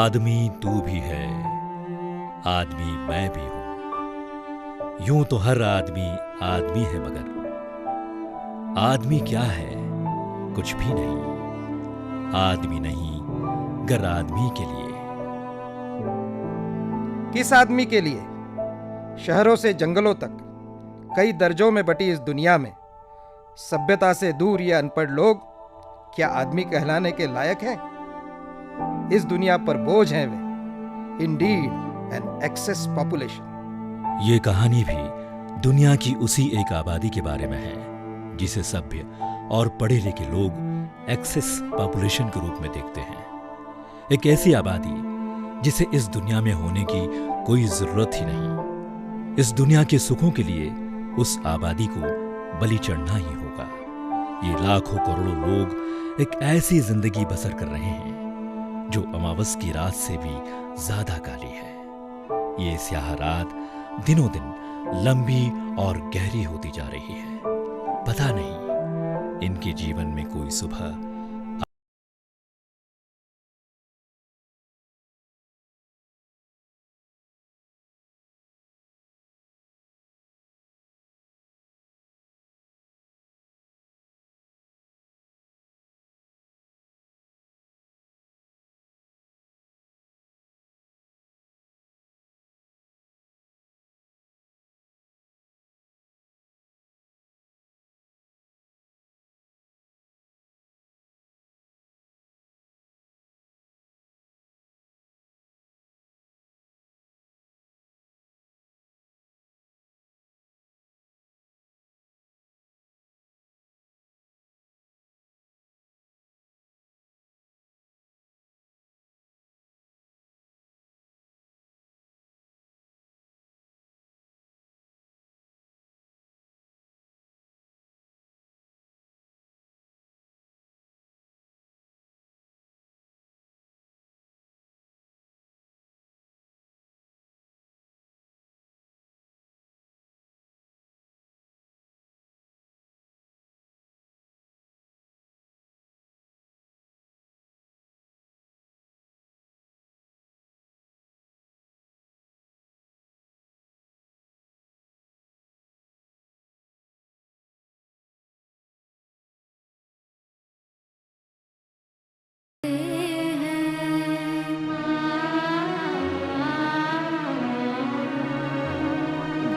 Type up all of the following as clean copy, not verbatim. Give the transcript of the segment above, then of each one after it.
आदमी तू भी है, आदमी मैं भी हूं। यूं तो हर आदमी आदमी है, मगर आदमी क्या है? कुछ भी नहीं। आदमी नहीं गर आदमी के लिए। किस आदमी के लिए? शहरों से जंगलों तक कई दर्जों में बटी इस दुनिया में सभ्यता से दूर ये अनपढ़ लोग क्या आदमी कहलाने के लायक हैं? इस दुनिया पर बोझ हैं वे, इंडीड एन एक्सेस पॉपुलेशन। ये कहानी भी दुनिया की उसी एक आबादी के बारे में है जिसे सभ्य और पढ़े लिखे लोग एक्सेस पॉपुलेशन के रूप में देखते हैं। एक ऐसी आबादी जिसे इस दुनिया में होने की कोई जरूरत ही नहीं। इस दुनिया के सुखों के लिए उस आबादी को बलि चढ़ना ही होगा। ये लाखों करोड़ों लोग एक ऐसी जिंदगी बसर कर रहे हैं जो अमावस की रात से भी ज्यादा काली है। ये स्याह रात दिनों दिन लंबी और गहरी होती जा रही है। पता नहीं इनके जीवन में कोई सुबह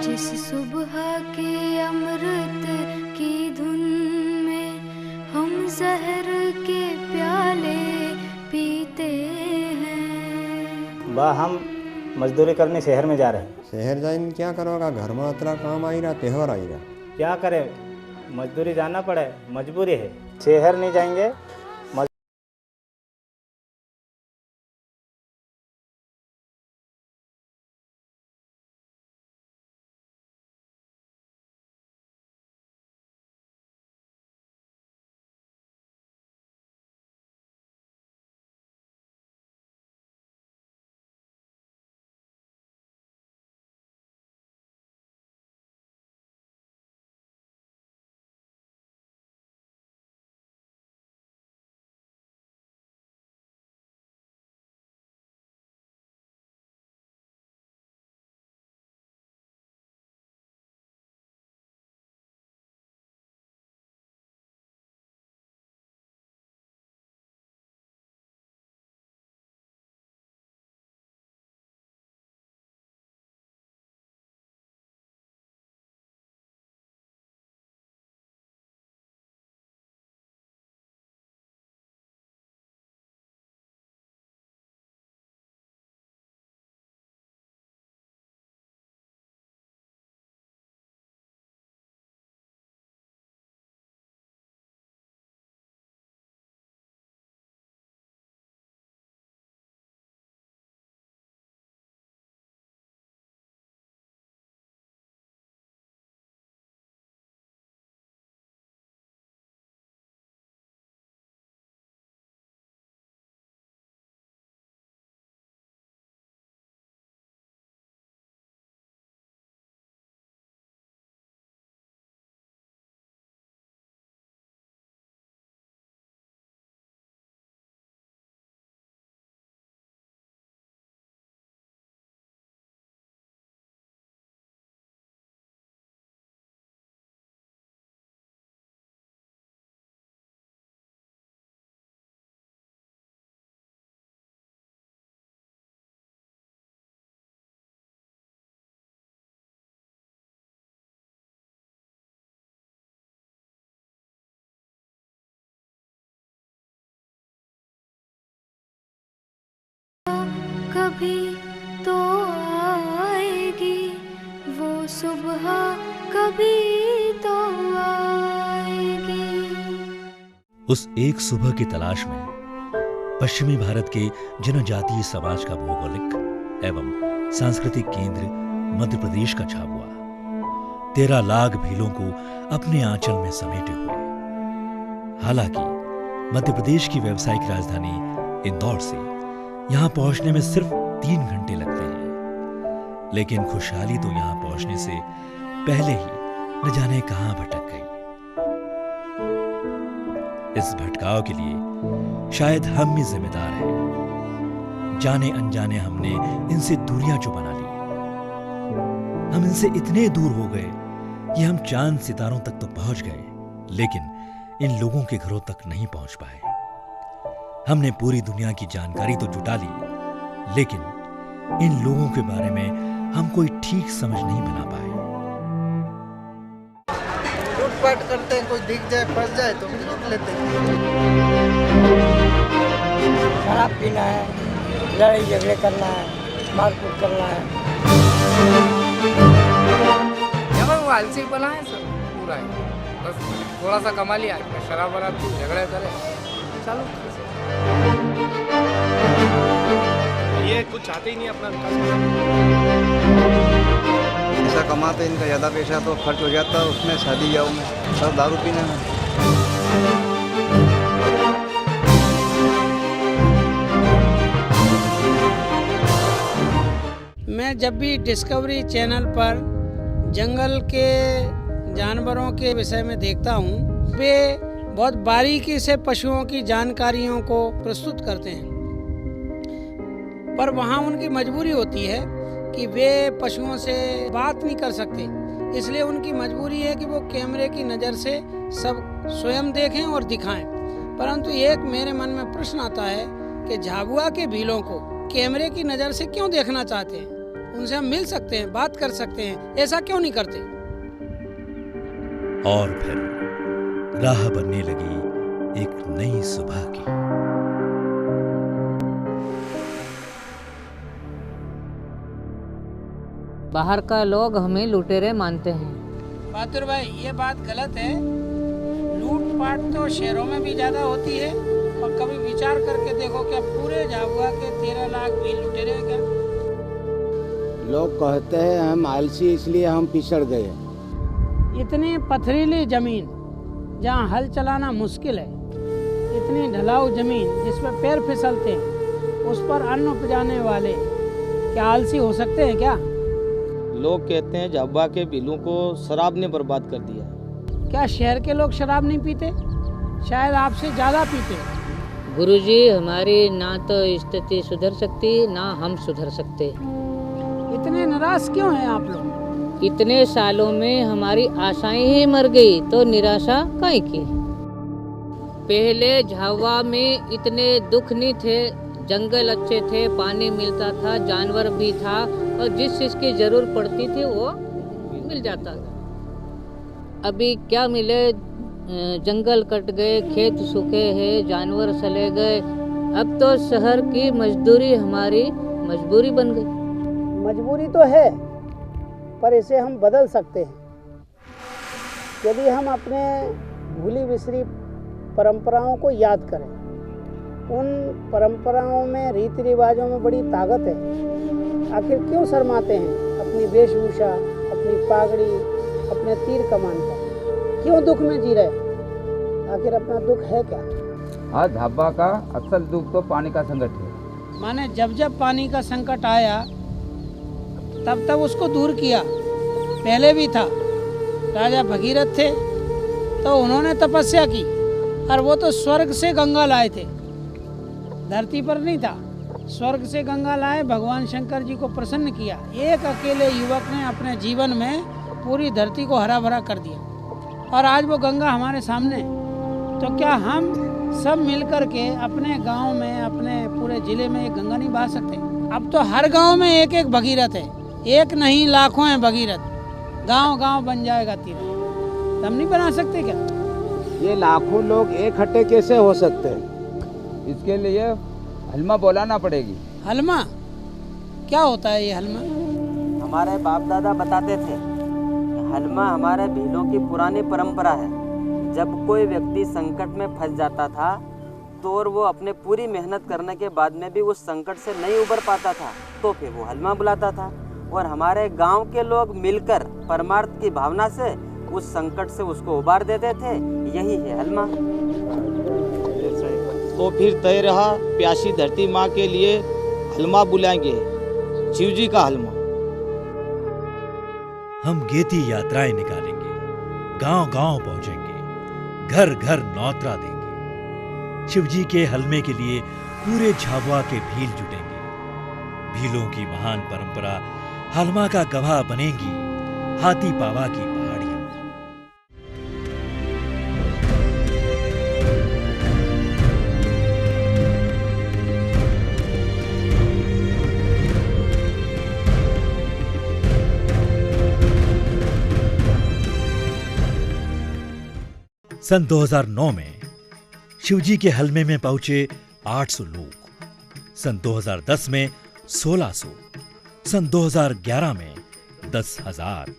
जिस सुबह के अमृत की धुन में हम जहर के प्याले पीते हैं। हम मजदूरी करने शहर में जा रहे हैं। शहर जाइन क्या करोगा? घर में उतना काम आई रहा, त्योहार आई रहा। क्या करें, मजदूरी जाना पड़े, मजबूरी है। शहर नहीं जाएंगे कभी तो आएगी, वो सुबह कभी तो आएगी। उस एक सुबह की तलाश में पश्चिमी भारत के जनजातीय समाज का भौगोलिक एवं सांस्कृतिक केंद्र मध्य प्रदेश का झाबुआ 13 लाख भीलों को अपने आंचल में समेटे हुए। हालांकि मध्य प्रदेश की व्यावसायिक राजधानी इंदौर से यहां पहुंचने में सिर्फ 3 घंटे लगते हैं, लेकिन खुशहाली तो यहां पहुंचने से पहले ही न जाने कहां भटक गई। इस भटकाव के लिए शायद हम ही जिम्मेदार हैं। जाने अनजाने हमने इनसे दूरियां जो बना ली। हम इनसे इतने दूर हो गए कि हम चांद सितारों तक तो पहुंच गए, लेकिन इन लोगों के घरों तक नहीं पहुंच पाए। हमने पूरी दुनिया की जानकारी तो जुटा ली, लेकिन इन लोगों के बारे में हम कोई ठीक समझ नहीं बना पाए। लूटपाट करते हैं, कोई दिख जाए फंस जाए तो लूट लेते हैं। शराब पीना है, लड़ाई झगड़े करना है, मारपीट करना है। वो आलसी बना है सर, पूरा है। बस थोड़ा सा कमा लिया, शराब वराब पी झगड़े करे, चलो। ये कुछ चाहते ही नहीं अपना विकास। पैसा कमाते इनका ज़्यादा पैसा तो खर्च हो जाता है उसमें, शादी ब्याह में, सब दारू पीने में। मैं जब भी डिस्कवरी चैनल पर जंगल के जानवरों के विषय में देखता हूँ, वे बहुत बारीकी से पशुओं की जानकारियों को प्रस्तुत करते हैं, पर वहाँ उनकी मजबूरी होती है कि वे पशुओं से बात नहीं कर सकते। इसलिए उनकी मजबूरी है कि वो कैमरे की नज़र से सब स्वयं देखें और दिखाएं। परंतु एक मेरे मन में प्रश्न आता है कि झाबुआ के भीलों को कैमरे की नज़र से क्यों देखना चाहते हैं? उनसे हम मिल सकते हैं, बात कर सकते हैं, ऐसा क्यों नहीं करते? और फिर राह बनने लगी एक नई सुबह की। बाहर का लोग हमें लुटेरे मानते हैं। बहादुर भाई, ये बात गलत है। लूटपाट तो शहरों में भी ज्यादा होती है, और कभी विचार करके देखो क्या पूरे झाबुआ के 13 लाख भी लुटेरे हैं क्या? लोग कहते हैं हम आलसी इसलिए हम पिछड़ गए। इतनी पथरीली जमीन जहाँ हल चलाना मुश्किल है, इतनी ढलाऊ जमीन जिसमें पैर फिसलते हैं, उस पर अन्न उपजाने वाले क्या आलसी हो सकते हैं क्या? लोग कहते हैं झाबुआ के भीलों को शराब ने बर्बाद कर दिया। क्या शहर के लोग शराब नहीं पीते? शायद आपसे ज्यादा पीते। गुरुजी, हमारी ना तो स्थिति सुधर सकती ना हम सुधर सकते। इतने नाराज क्यों हैं आप लोग? इतने सालों में हमारी आशाएं ही मर गई तो निराशा काहे की? पहले झाबुआ में इतने दुख नहीं थे, जंगल अच्छे थे, पानी मिलता था, जानवर भी था, और जिस चीज की जरूरत पड़ती थी वो मिल जाता था। अभी क्या मिले? जंगल कट गए, खेत सूखे हैं, जानवर चले गए। अब तो शहर की मजदूरी हमारी मजबूरी बन गई। मजबूरी तो है, पर इसे हम बदल सकते हैं यदि हम अपने भूली बिसरी परंपराओं को याद करें। उन परंपराओं में, रीति रिवाजों में बड़ी ताकत है। आखिर क्यों शर्माते हैं अपनी वेशभूषा, अपनी पागड़ी, अपने तीर कमान पर? क्यों दुख में जी रहे? आखिर अपना दुख है क्या? हाँ, झाबुआ का असल दुख तो पानी का संकट है। माने जब जब पानी का संकट आया तब तब उसको दूर किया। पहले भी था, राजा भगीरथ थे तो उन्होंने तपस्या की, और वो तो स्वर्ग से गंगा लाए थे, धरती पर नहीं था। स्वर्ग से गंगा लाए, भगवान शंकर जी को प्रसन्न किया। एक अकेले युवक ने अपने जीवन में पूरी धरती को हरा भरा कर दिया, और आज वो गंगा हमारे सामने है। तो क्या हम सब मिलकर के अपने गांव में, अपने पूरे जिले में एक गंगा नहीं बहा सकते? अब तो हर गांव में एक एक भगीरथ है, एक नहीं लाखों हैं भगीरथ। गांव गांव बन जाएगा तीर्थ। हम नहीं बना सकते क्या? ये लाखों लोग इकट्ठे कैसे हो सकते हैं? इसके लिए हलमा बोलाना पड़ेगी। हलमा? क्या होता है ये हलमा? हमारे बाप दादा बताते थे, हलमा हमारे भीलों की पुरानी परंपरा है। जब कोई व्यक्ति संकट में फंस जाता था तो और वो अपने पूरी मेहनत करने के बाद में भी उस संकट से नहीं उबर पाता था तो फिर वो हलमा बुलाता था और हमारे गांव के लोग मिलकर परमार्थ की भावना से उस संकट से उसको उबार देते थे। यही है हलमा। तो फिर तय रहा, प्यासी धरती माँ के लिए हलमा बुलाएंगे, शिव जी का हलमा। हम गेती यात्राएं निकालेंगे, गांव गांव पहुंचेंगे, घर घर नौतरा देंगे। शिवजी के हलमे के लिए पूरे झाबुआ के भील जुटेंगे। भीलों की महान परंपरा हलमा का गवाह बनेंगी हाथी पावा की पहाड़ियां। सन 2009 में शिवजी के हलमे में पहुंचे 800 लोग, सन 2010 में 1600, सन 2011 में 10,000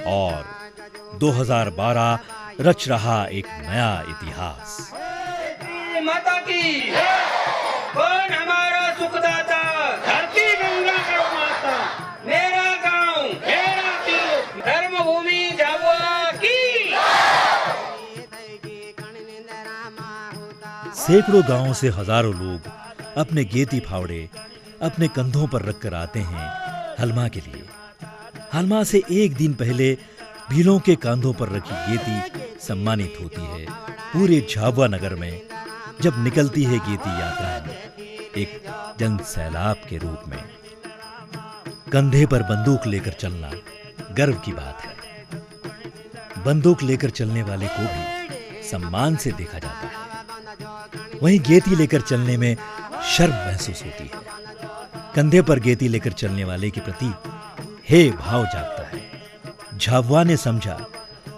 और 2012 रच रहा एक नया इतिहास। माता की कौन हमारा सुखदाता, धरती गंगा करो माता, मेरा गांव मेरा दिल, धर्म भूमि झाबुआ की। सैकड़ों गांवों से हजारों लोग अपने गेती फावड़े अपने कंधों पर रखकर आते हैं हलमा के लिए। हलमा से एक दिन पहले भीलों के कांधों पर रखी गेती सम्मानित होती है पूरे झाबुआ नगर में। जब निकलती है गेती यात्राएं एक जन सैलाब के रूप में। कंधे पर बंदूक लेकर चलना गर्व की बात है। बंदूक लेकर चलने वाले को भी सम्मान से देखा जाता है, वहीं गेती लेकर चलने में शर्म महसूस होती है। कंधे पर गेती लेकर चलने वाले के प्रति हे भाव जागता है। झाबुआ ने समझा,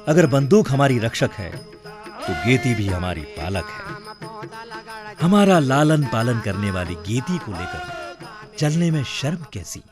अगर बंदूक हमारी रक्षक है तो गेती भी हमारी पालक है। हमारा लालन पालन करने वाली गेती को लेकर चलने में शर्म कैसी।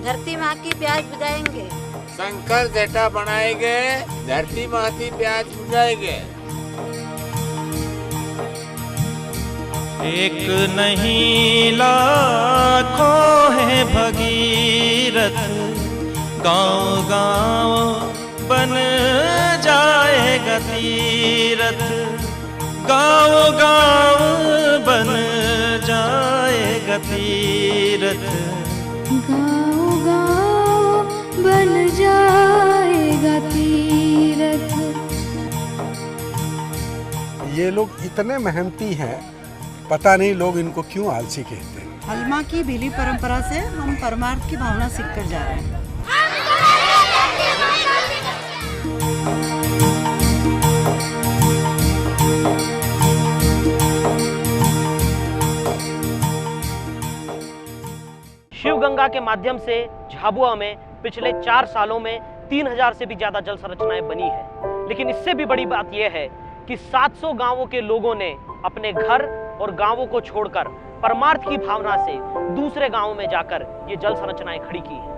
धरती माँ की प्यास बुझाएंगे। शंकर जटा बनाएंगे, धरती माँ की प्यास बुझाएंगे। एक नहीं लाखों है भगीरथ, गांव गांव बन जाएगा तीरथ, गांव गांव बन जाएगा तीरथ, गाँव गाँव बन जाएगा तीरथ। ये लोग इतने मेहनती हैं, पता नहीं लोग इनको क्यों आलसी कहते हैं। हलमा की भीली परंपरा से हम परमार्थ की भावना सीखकर जा रहे हैं। शिव गंगा के माध्यम से झाबुआ में पिछले 4 सालों में 3000 से भी ज्यादा जल संरचनाएं बनी है। लेकिन इससे भी बड़ी बात यह है कि 700 गांवों के लोगों ने अपने घर और गांवों को छोड़कर परमार्थ की भावना से दूसरे गांवों में जाकर ये जल संरचनाएं खड़ी की है।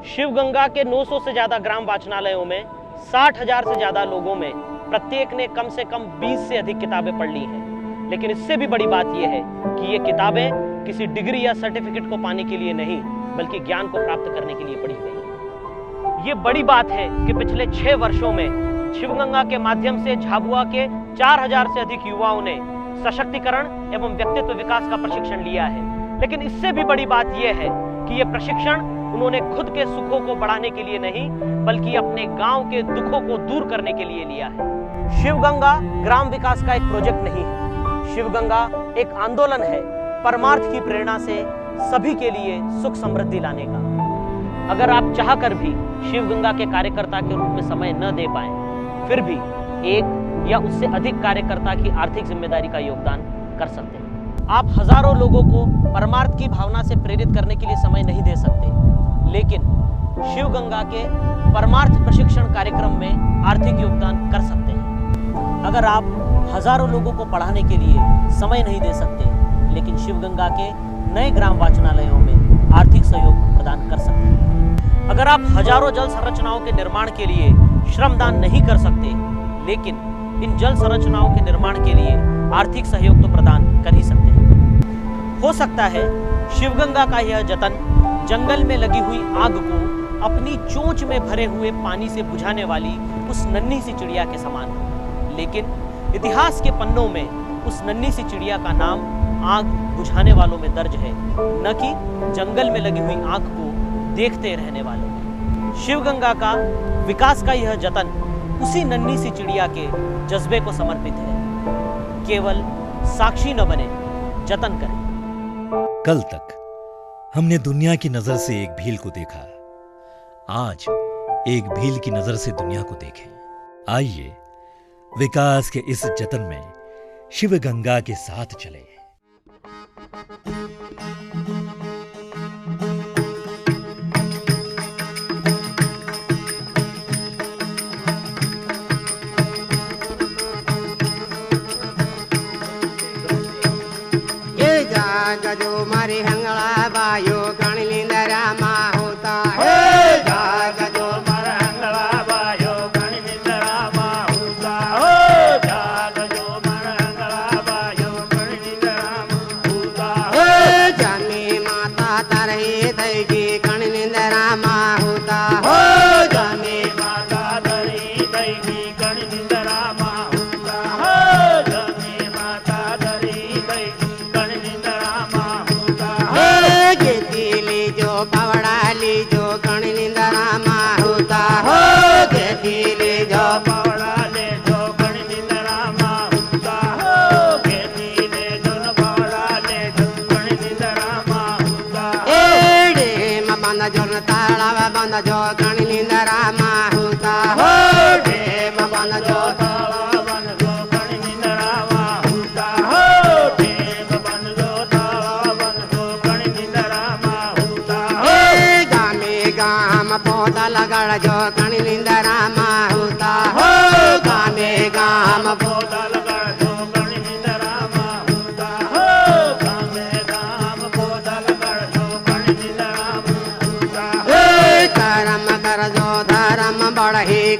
शिव गंगा के 900 से ज्यादा ग्राम वाचनालयों में 60,000 से ज्यादा लोगों में प्रत्येक ने कम से कम 20 से अधिक किताबें पढ़ ली हैं। लेकिन इससे भी बड़ी बात यह है कि ये किताबें किसी डिग्री या सर्टिफिकेट को पाने के लिए नहीं, बल्कि ज्ञान को प्राप्त करने के लिए पढ़ी गई। ये बड़ी बात है कि पिछले 6 वर्षों में शिवगंगा के माध्यम से झाबुआ के 4000 से अधिक युवाओं ने सशक्तिकरण एवं व्यक्तित्व विकास का प्रशिक्षण लिया है। लेकिन इससे भी बड़ी बात यह है कि यह प्रशिक्षण उन्होंने खुद के सुखों को बढ़ाने के लिए नहीं, बल्कि अपने गांव के दुखों को दूर करने के लिए लिया है। शिवगंगा ग्राम विकास का एक प्रोजेक्ट नहीं है, शिवगंगा एक आंदोलन है, परमार्थ की प्रेरणा से सभी के लिए सुख समृद्धि लाने का। अगर आप चाहकर भी शिवगंगा के कार्यकर्ता के रूप में समय न दे पाए, फिर भी एक या उससे अधिक कार्यकर्ता की आर्थिक जिम्मेदारी का योगदान कर सकते हैं। आप हजारों लोगों को परमार्थ की भावना से प्रेरित करने के लिए समय नहीं दे सकते, लेकिन शिवगंगा के परमार्थ प्रशिक्षण कार्यक्रम में आर्थिक योगदान कर सकते हैं। अगर आप हजारों लोगों को पढ़ाने के लिए समय नहीं दे सकते, लेकिन शिवगंगा के नए ग्राम वाचनालयों में आर्थिक सहयोग प्रदान कर सकते हैं। अगर आप हजारों जल संरचनाओं के निर्माण के लिए श्रमदान नहीं कर सकते, लेकिन इन जल संरचनाओं के निर्माण के लिए आर्थिक सहयोग तो प्रदान कर ही सकते हैं। हो सकता है शिवगंगा का यह जतन जंगल में लगी हुई आग को अपनी चोंच में भरे हुए पानी से बुझाने वाली उस नन्ही सी चिड़िया के समान हो, लेकिन इतिहास के पन्नों में उस नन्ही सी चिड़िया का नाम आग बुझाने वालों में दर्ज है, न कि जंगल में लगी हुई आग को देखते रहने वालों में। शिवगंगा का विकास का यह जतन उसी नन्ही सी चिड़िया के जज्बे को समर्पित है। केवल साक्षी न बने, जतन करें। कल तक हमने दुनिया की नजर से एक भील को देखा, आज एक भील की नजर से दुनिया को देखें। आइए विकास के इस जतन में शिवगंगा के साथ चले। ये जाग जो मारी हंगला बायो गण लिंदरा मा होता है, जाग जो मारा हंगला बायो गण लिंदरा मा होता है, जाग जो मारा हंगला बायो गण लिंदरा मा होता है, जानी माता तरही देगी गण लिंदरा मा होता है, जानी माता तरही देगी गण लिंदरा मा होता है, जानी माता तरही देगी गण लिंदरा मा होता है, गेती ली जो पवड़ा ली जो गण लिंदरा मा होता है, गेती ली जो पवड़ा ले जो गण लिंदरा मा होता है, गेती ले जो पवड़ा ले जो गण लिंदरा मा होता है, डेम बंद जो तालाब बंद जो गण लिंदरा मा होता है, डेम बंद जो तालाब बंद जो गण लिंदरा मा होता है, डेम बंद जो तालाब बंद जो गण लिंदरा मा होता है, गामे गाम पौधा लगड़ जो गण लिंदरा मा होता है, गामे गाम पौधा लगड़ जो गण लिंदरा मा होता है, गामे गाम पौधा लगड़ जो गण लिंदरा मा होता है,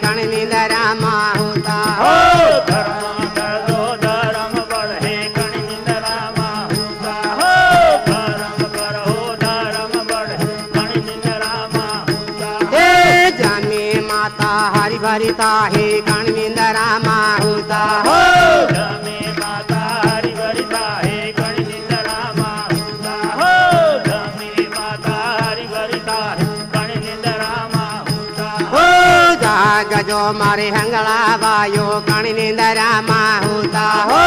कण निंदरा माँ होता हो धर्म कर दो धर्म बढ़े कण निंदरा माँ होता हो धर्म करो धर्म बढ़े कण निंदरा माँ होता हे जाने माता हरि भरिता है कण निंदरा माँ होता हो जमे माता हरि भरिता है कण निंदरा माँ होता हो जमे माता हरि भरिता है कण निंदरा माँ होता हो जाग जो मारे हंगला बायो कण निंदरा माँ होता हो